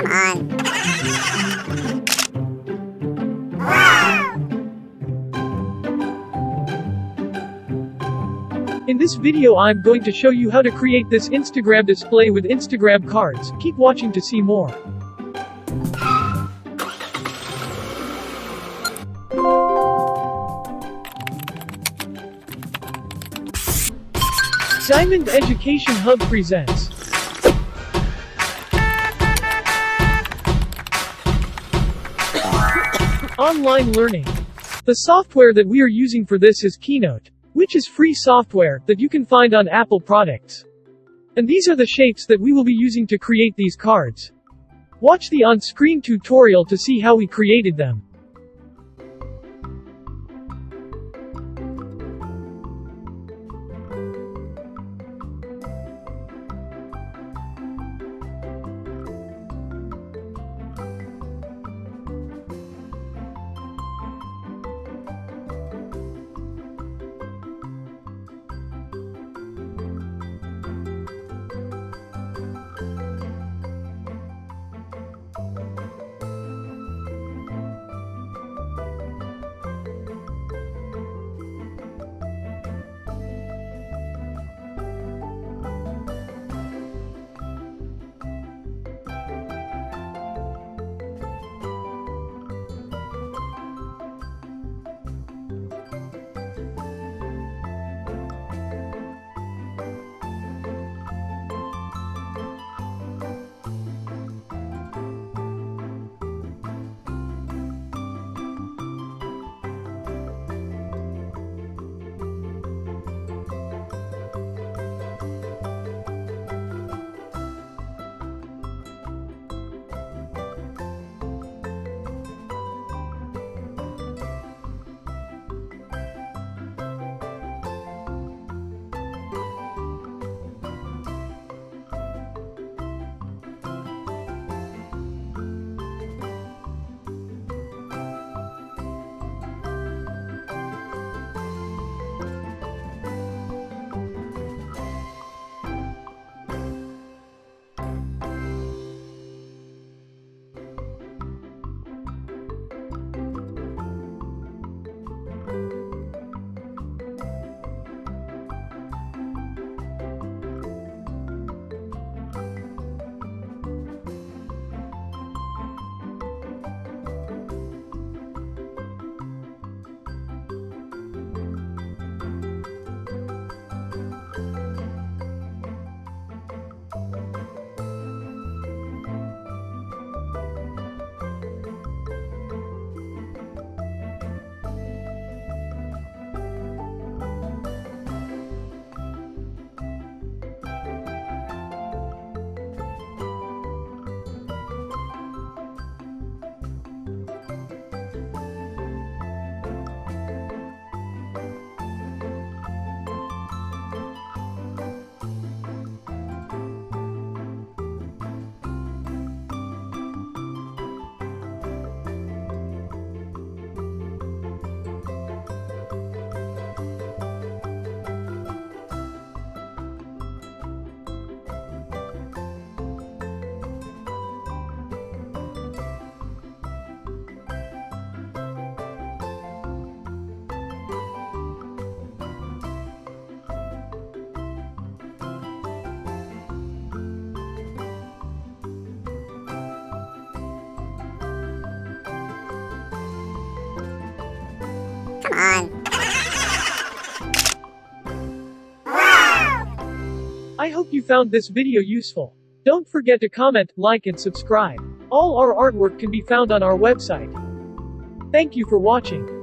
Come on. In this video I'm going to show you how to create this Instagram display with Instagram cards. Keep watching to see more. Diamond Education Hub presents Online Learning. The software that we are using for this is Keynote, which is free software that you can find on Apple products. And these are the shapes that we will be using to create these cards. Watch the on-screen tutorial to see how we created them. Come on. I hope you found this video useful. Don't forget to comment, like and subscribe. All our artwork can be found on our website. Thank you for watching.